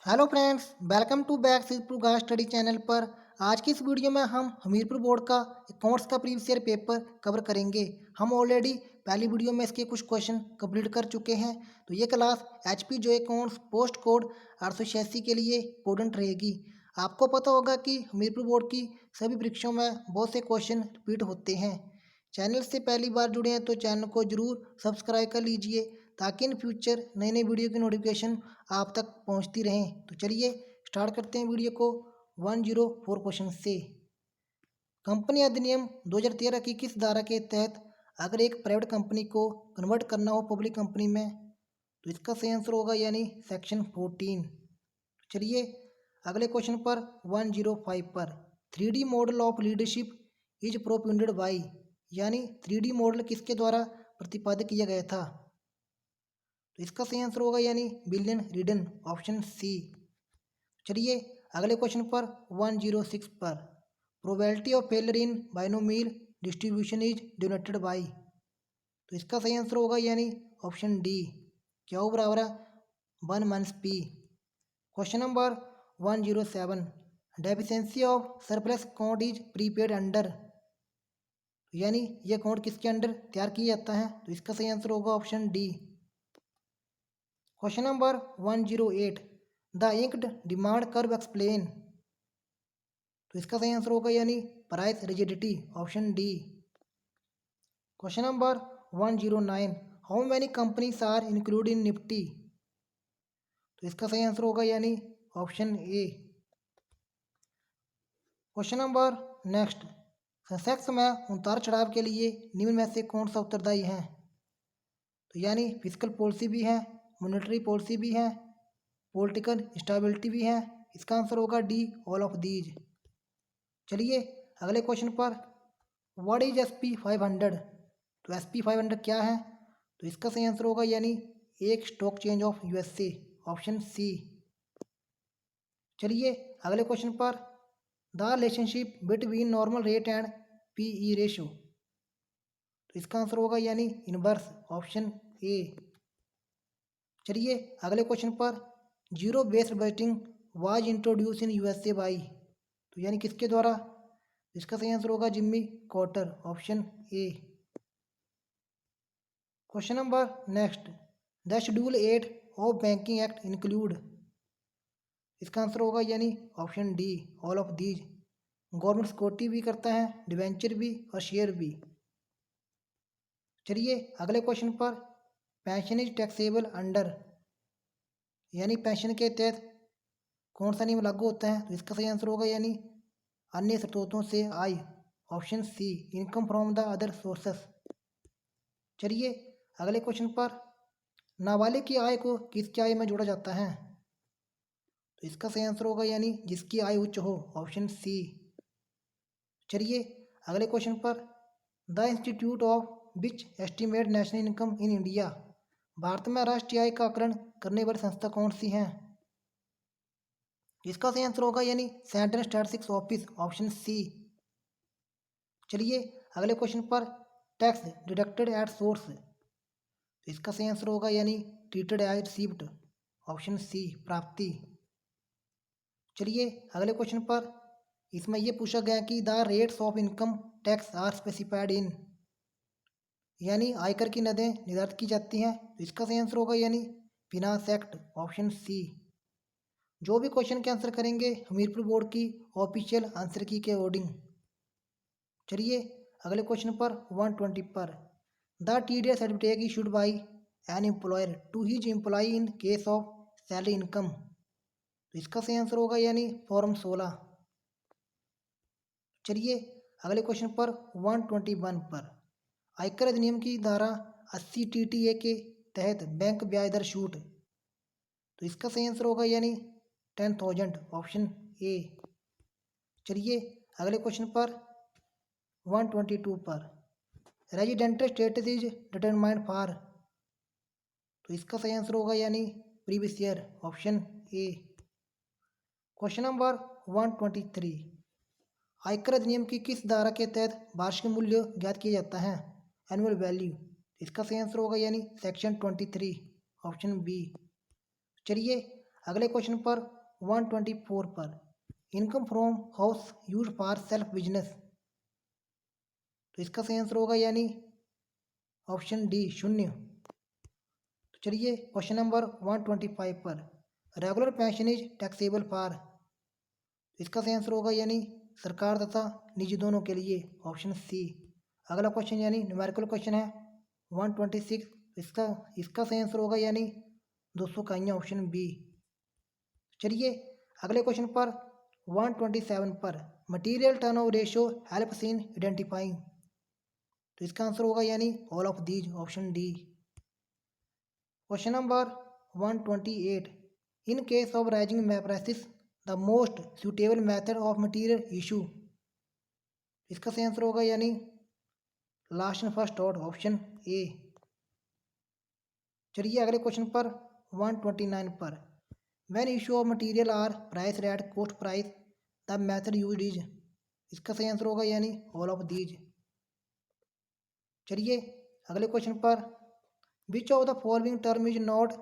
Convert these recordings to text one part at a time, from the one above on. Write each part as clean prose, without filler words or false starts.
Hello friends, welcome to back Siddhpur गा study channel पर। आज की इस वीडियो में हम हमीरपुर बोर्ड का अकाउंट्स का प्रीवियस ईयर पेपर कवर करेंगे। हम ऑलरेडी पहली वीडियो में इसके कुछ क्वेश्चन कंप्लीट कर चुके हैं। तो ये क्लास एचपी जो अकाउंट्स पोस्ट कोड 886 के लिए इंपॉर्टेंट रहेगी। आपको पता होगा कि हमीरपुर बोर्ड की सभी परीक्षाओं में बहुत से क्वेश्चन रिपीट होते हैं। चैनल से पहली बार जुड़े हैं तो चैनल को ज़रूर सब्सक्राइब कर लीजिए ताकि इन फ्यूचर नए नए वीडियो की नोटिफिकेशन आप तक पहुंचती रहें। तो चलिए स्टार्ट करते हैं वीडियो को 104 क्वेश्चन से। कंपनी अधिनियम 2013 की किस धारा के तहत अगर एक प्राइवेट कंपनी को कन्वर्ट करना हो पब्लिक कंपनी में तो इसका सही आंसर होगा यानी सेक्शन 14। चलिए अगले क्वेश्चन पर 105 पर 3D model of leadership is propounded by यानी 3D मॉडल किसके द्वारा प्रतिपादित किया गया था। तो इसका सही आंसर होगा यानी विलियम रीडन, ऑप्शन सी। चलिए अगले क्वेश्चन पर 106 पर probability of failure in binomial distribution is denoted by. तो इसका सही आंसर होगा यानी ऑप्शन डी, क्यू बराबर है 1-p। Question number 107 deficiency of surplus account is prepaid under यानी ये अकाउंट किसके अंडर तैयार किया जाता है। तो इसका सही आंसर होगा option D. Question number 108 the kinked demand curve explain. तो इसका सही आंसर होगा यानी price rigidity, option D. Question number 109 how many companies are include in Nifty. तो इसका सही आंसर होगा यानी option A. Question number next Sensex में उतार चढ़ाव के लिए निम्न में से कौन सा उत्तरदायी है। तो यानी फिजिकल पॉलिसी भी है, मॉनेटरी पॉलिसी भी है, पॉलिटिकल स्टेबिलिटी भी है। इसका आंसर होगा डी, ऑल ऑफ दीज। चलिए अगले क्वेश्चन पर व्हाट इज SP500। तो SP500 क्या है। तो इसका सही आंसर होगा यानी एक stock change of USA, option C. चलिए अगले क्वेश्चन पर the relationship between normal rate and PE ratio. तो इसका आंसर होगा यानी इनवर्स, ऑप्शन ए। चलिए अगले क्वेश्चन पर zero based budgeting was introduce in USA by. तो यानी किसके द्वारा। इसका सही आंसर होगा Jimmy quarter, option A. Question number next the schedule 8 of banking act include. इसका आंसर होगा यानी option D, all of these. Government security भी करता है, डिवेंचर भी और शेयर भी। चलिए अगले क्वेश्चन पर पेंशन इज टैक्सेबल अंडर यानी पेंशन के तहत कौन सा नियम लागू होता है। तो इसका सही आंसर होगा यानी अन्य स्रोतों से आय, option C, income from the other sources. चलिए अगले क्वेश्चन पर नाबालिग की आय को किसकी आय में जोड़ा जाता है। तो इसका सही आंसर होगा यानी जिसकी आय उच्च हो, ऑप्शन सी। चलिए अगले क्वेश्चन पर the institute of which estimate national income in India. Bharat में राष्ट्रीय आय का आकलन करने वाली संस्था कौन सी है। इसका सही आंसर होगा यानी central statistics office, option C. चलिए अगले क्वेश्चन पर टैक्स डिडक्टेड एट सोर्स। तो इसका सही आंसर होगा यानी treated as received, option C, प्राप्ति। चलिए अगले क्वेश्चन पर इसमें यह पूछा गया कि the rates of income tax are specified in यानी आयकर की दरें निर्धारित की जाती हैं। तो इसका सही आंसर होगा यानी फिनांस एक्ट, ऑप्शन सी। जो भी क्वेश्चन के आंसर करेंगे हमीरपुर बोर्ड की ऑफिशियल आंसर की के अकॉर्डिंग। चलिए अगले क्वेश्चन पर 120 पर the TDS certificate issued by an employer to his employee in case of salary income. तो इसका सही आंसर होगा यानी फॉर्म 16। चलिए अगले क्वेश्चन पर 121 पर आयकर अधिनियम की धारा 80 TTA के तहत बैंक ब्याज दर छूट। तो इसका सही आंसर होगा यानी 10,000, ऑप्शन ए। चलिए अगले क्वेश्चन पर 122 पर residential status is determined for. तो इसका सही आंसर होगा यानी previous year, option A. Question number 123 आयकर अधिनियम की किस धारा के तहत वार्षिक मूल्य ज्ञात किया जाता है, एनुअल वैल्यू। इसका सही आंसर होगा यानी सेक्शन 23, ऑप्शन बी। चलिए अगले क्वेश्चन पर 124 पर income from house use for self business, तो इसका सही आंसर होगा यानी ऑप्शन डी शून्य। तो चलिए क्वेश्चन नंबर 125 पर regular pension is taxable for, तो इसका सही आंसर होगा यानी सरकार तथा निजी दोनों के लिए, ऑप्शन सी। अगला क्वेश्चन यानी न्यूमेरिकल क्वेश्चन है 126, इसका इसका सही आंसर होगा यानी 200 इकाइयाँ, ऑप्शन बी। चलिए अगले क्वेश्चन पर 127 पर material turnover ratio helps in identifying, तो इसका आंसर होगा यानी all of these, option D. Question number 128 in case of rising prices the most suitable method of material issue, इसका सही आंसर होगा यानी last and first out, option A. चलिए अगले क्वेश्चन पर 129 पर when issue of material are price at cost price the method used is, इसका सही आंसर होगा यानी ऑल ऑफ दीज। चलिए अगले क्वेश्चन पर which of the following term is not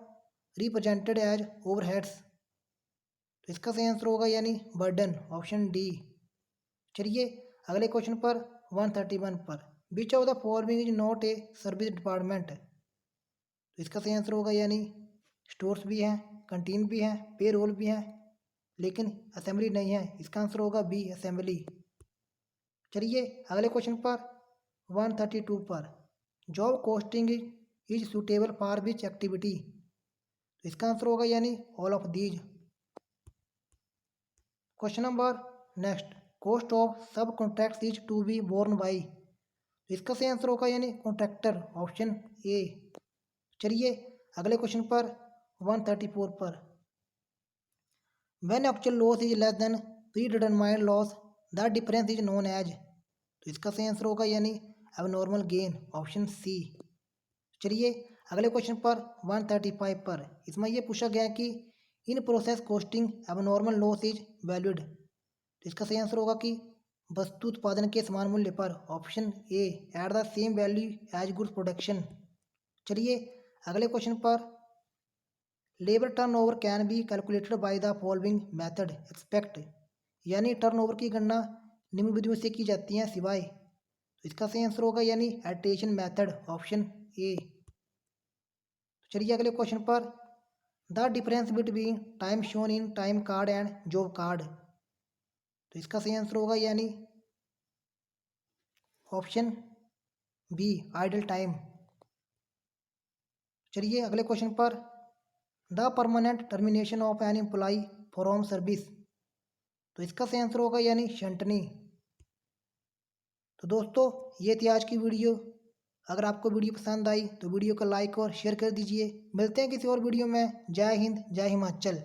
represented as overheads, तो इसका सही आंसर होगा यानी बर्डन, ऑप्शन डी। चलिए अगले क्वेश्चन पर 131 पर which of the following is not a service department, तो इसका सही आंसर होगा यानी स्टोर्स भी हैं, कंटीन भी हैं, पे रोल भी हैं, लेकिन असेंबली नहीं है, इसका आंसर होगा बी असेंबली। चलिए अगले क्वेश्चन पर 132 पर job costing is suitable for which activity, तो इसका आंसर होगा यानी all of these. Question number next cost of subcontract is to be borne by, तो इसका सही आंसर होगा यानी कॉन्ट्रैक्टर, ऑप्शन ए। चलिए अगले क्वेश्चन पर 134 पर when actual loss is less than predetermined loss the difference is known as, तो इसका सही आंसर होगा यानी एबनॉर्मल गेन, ऑप्शन सी। चलिए अगले क्वेश्चन पर 135 पर इसमें यह पूछा गया कि in process costing abnormal loss is valued, तो इसका सही आंसर होगा कि वस्तु उत्पादन के समान मूल्य पर, option A at the same value as goods production. चलिए अगले क्वेश्चन पर labour turnover can be calculated by the following method except, यानी टर्नओवर की गणना निम्न विधियों से की जाती है सिवाय, तो इसका सही आंसर होगा यानी एट्रेशन मेथड, ऑप्शन ए। चलिए अगले क्वेश्चन पर the difference between time shown in time card and job card, तो इसका सही आंसर होगा यानी ऑप्शन बी आइडल टाइम। चलिए अगले क्वेश्चन पर the permanent termination of an employee from service, तो इसका सही आंसर होगा यानी शंटनी। तो दोस्तों ये थी आज की वीडियो। अगर आपको वीडियो पसंद आई तो वीडियो को लाइक और शेयर कर दीजिए। मिलते हैं किसी और वीडियो में। जय हिंद, जय हिमाचल।